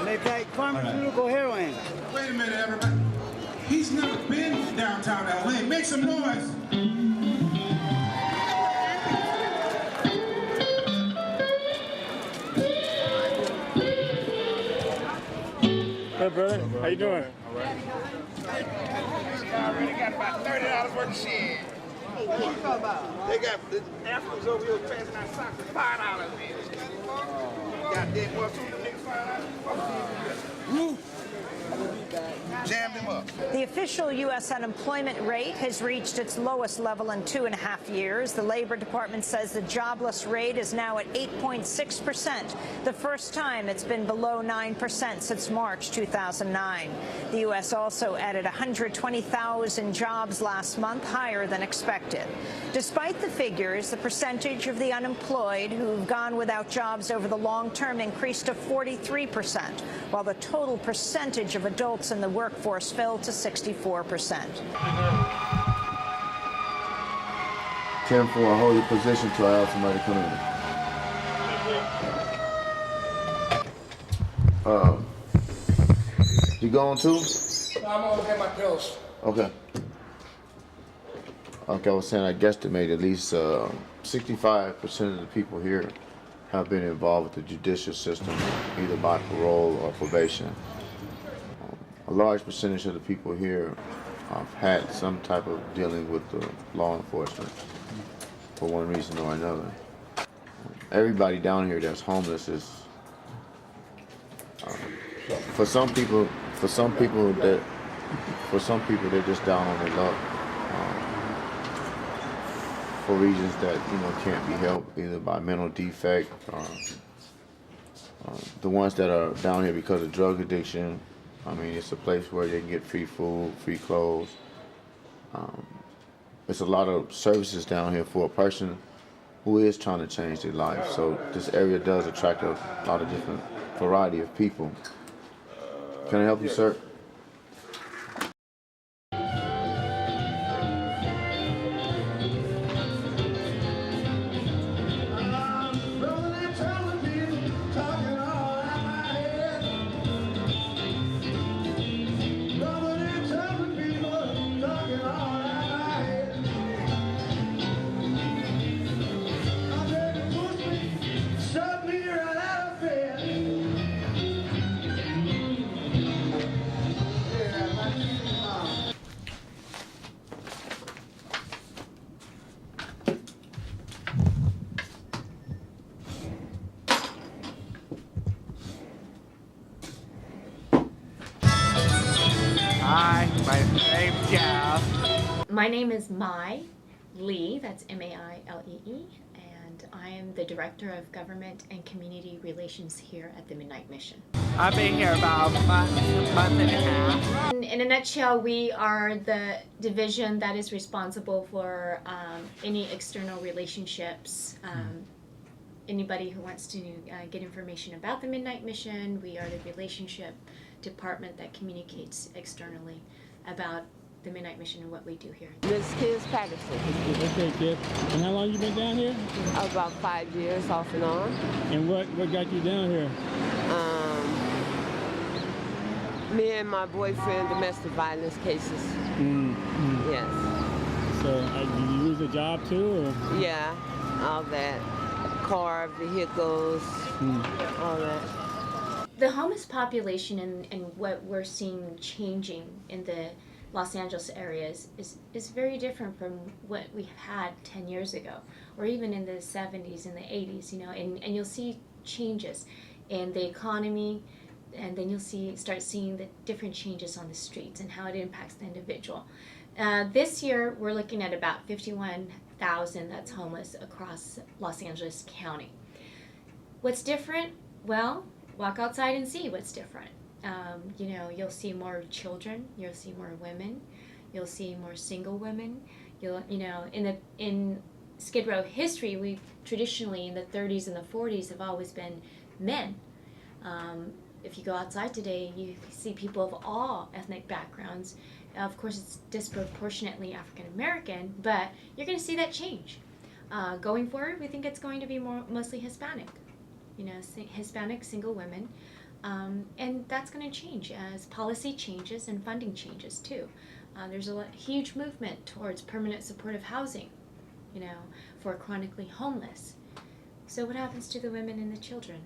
They take pharmaceutical heroin. Wait a minute, everybody. He's never been downtown LA. Make some noise. Hey, brother. How you doing? I already got about $30 worth of shit. What you talking about? They got the Africans over here passing out socks for $5, man. Goddamn, boy, soon as niggas find out. Jammed him up. The official U.S. unemployment rate has reached its lowest level in 2.5 years. The Labor Department says the jobless rate is now at 8.6%, the first time it's been below 9% since March 2009. The U.S. also added 120,000 jobs last month, higher than expected. Despite the figures, the percentage of the unemployed who've gone without jobs over the long term increased to 43%, while the total percentage of adults in the workforce fell to 64%. 10 for a holy position till I have somebody come in. You going too? No, I'm gonna get my pills. Okay. Like I was saying, I guesstimate at least 65% of the people here have been involved with the judicial system, either by parole or probation. A large percentage of the people here have had some type of dealing with the law enforcement for one reason or another. Everybody down here that's homeless is, for some people they're just down on their luck for reasons that can't be helped, either by mental defect or the ones that are down here because of drug addiction. I mean, it's a place where they can get free food, free clothes. There's a lot of services down here for a person who is trying to change their life. So this area does attract a lot of different variety of people. Can I help you, sir? Hi, my name's Jeff. My name is Mai Lee, that's M-A-I-L-E-E, and I am the Director of Government and Community Relations here at the Midnight Mission. I've been here about a month and a half. In a nutshell, we are the division that is responsible for any external relationships. Anybody who wants to get information about the Midnight Mission, we are the relationship department that communicates externally about the Midnight Mission and what we do here. Miss Kiz Patterson. Okay, kid. And how long you been down here? About 5 years off and on. And what got you down here? Me and my boyfriend, domestic violence cases. Yes. So did you lose a job too? Or? Yeah, all that. Car, vehicles, all that. The homeless population and what we're seeing changing in the Los Angeles areas is very different from what we had 10 years ago, or even in the 70s and the 80s, and you'll see changes in the economy, and then you'll start seeing the different changes on the streets and how it impacts the individual. This year, we're looking at about 51,000 that's homeless across Los Angeles County. What's different? Well, walk outside and see what's different. You'll see more children, you'll see more women, you'll see more single women. In Skid Row history, we traditionally in the 30s and the 40s have always been men. If you go outside today, you see people of all ethnic backgrounds. Of course, it's disproportionately African American, but you're going to see that change. Going forward, we think it's going to be mostly Hispanic. Hispanic single women. And that's going to change as policy changes and funding changes too. There's a huge movement towards permanent supportive housing, for chronically homeless. So what happens to the women and the children?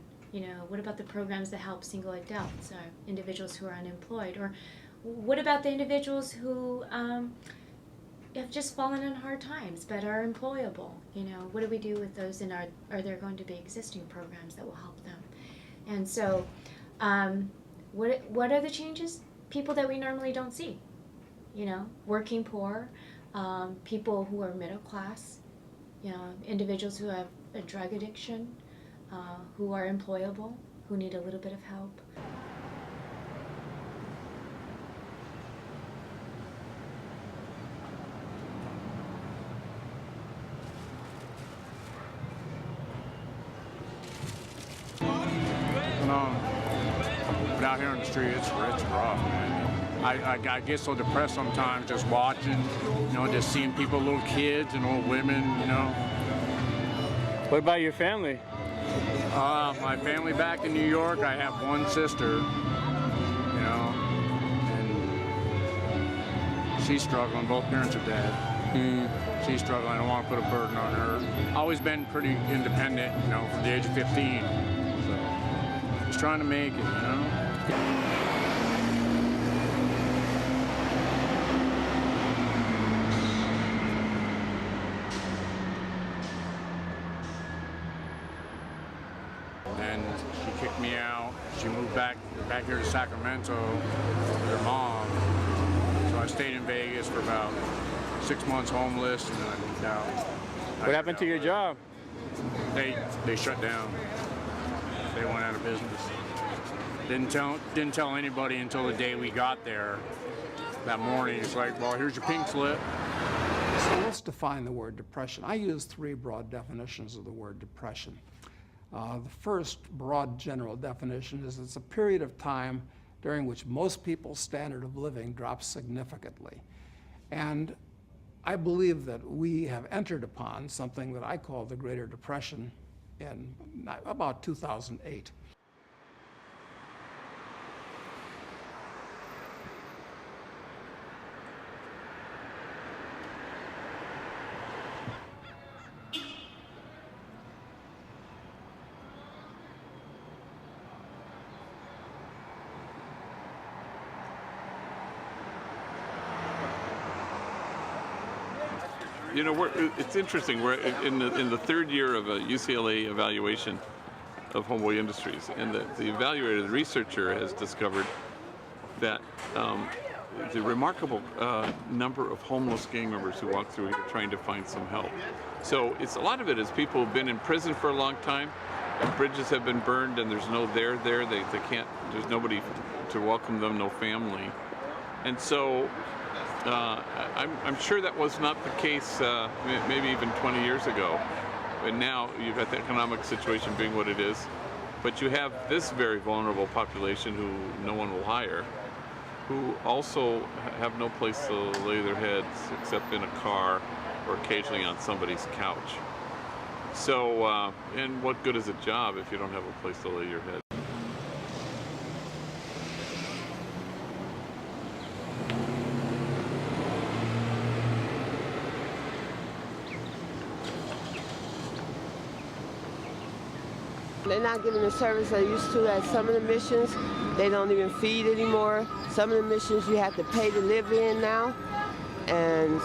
What about the programs that help single adults or individuals who are unemployed? Or what about the individuals who have just fallen on hard times but are employable? What do we do with those, and are there going to be existing programs that will help them? And so what are the changes? People that we normally don't see, working poor, people who are middle class, individuals who have a drug addiction, who are employable, who need a little bit of help. But out here on the street, it's rough, man. I get so depressed sometimes just watching, just seeing people, little kids and old women, What about your family? My family back in New York, I have one sister, and she's struggling. Both parents are dead. She's struggling. I don't want to put a burden on her. Always been pretty independent, from the age of 15. So just trying to make it, And she kicked me out. She moved back here to Sacramento with her mom. So I stayed in Vegas for about 6 months homeless, and then I moved out. What happened to your job? They shut down. They went out of business. Didn't tell anybody until the day we got there. That morning, it's like, well, here's your pink slip. So let's define the word depression. I use 3 broad definitions of the word depression. The first broad general definition is it's a period of time during which most people's standard of living drops significantly. And I believe that we have entered upon something that I call the Greater Depression in about 2008. It's interesting. We're in the 3rd year of a UCLA evaluation of Homeboy Industries, and the evaluator, the researcher, has discovered that the remarkable number of homeless gang members who walk through here trying to find some help. So a lot of it is people who've been in prison for a long time, and bridges have been burned, and there's no there. They can't. There's nobody to welcome them, no family, and so. I'm sure that was not the case maybe even 20 years ago. And now you've got the economic situation being what it is. But you have this very vulnerable population who no one will hire, who also have no place to lay their heads except in a car or occasionally on somebody's couch. So, and what good is a job if you don't have a place to lay your head? They're not getting the service they used to at some of the missions. They don't even feed anymore. Some of the missions you have to pay to live in now. And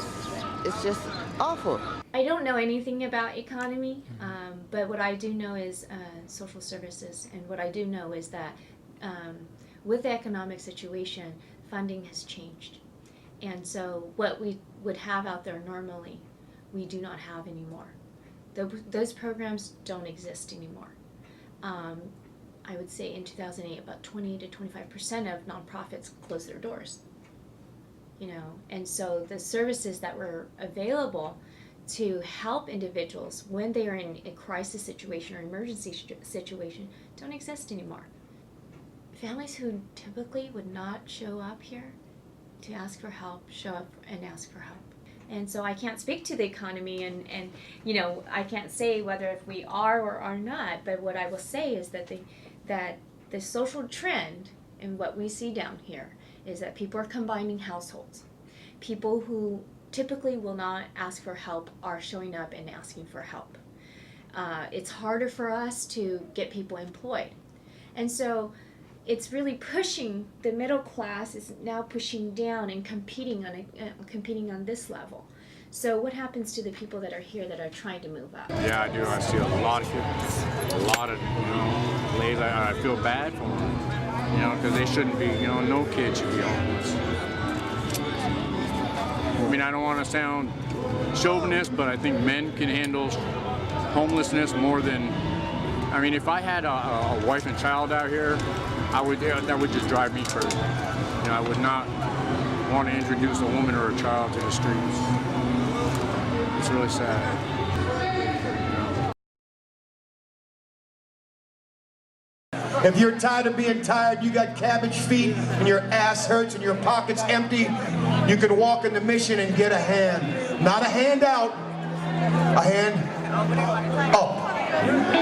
it's just awful. I don't know anything about economy, but what I do know is social services. And what I do know is that with the economic situation, funding has changed. And so what we would have out there normally, we do not have anymore. Those programs don't exist anymore. I would say in 2008, about 20 to 25% of nonprofits closed their doors. And so the services that were available to help individuals when they are in a crisis situation or emergency situation don't exist anymore. Families who typically would not show up here to ask for help show up and ask for help. And so I can't speak to the economy, and you know, I can't say whether if we are or are not, but what I will say is that the social trend and what we see down here is that people are combining households. People who typically will not ask for help are showing up and asking for help. It's harder for us to get people employed. And so it's really pushing, the middle class is now pushing down and competing on this level. So what happens to the people that are here that are trying to move up? Yeah, I do. I see a lot of kids, a lot of, you know, ladies. I feel bad for them, you know, because they shouldn't be, you know, no kid should be homeless. I mean, I don't want to sound chauvinist, but I think men can handle homelessness more than, I mean, if I had a wife and child out here, that would just drive me crazy. You know, I would not want to introduce a woman or a child to the streets. It's really sad. If you're tired of being tired, you got cabbage feet, and your ass hurts, and your pocket's empty, you can walk in the Mission and get a hand. Not a hand out, a hand up.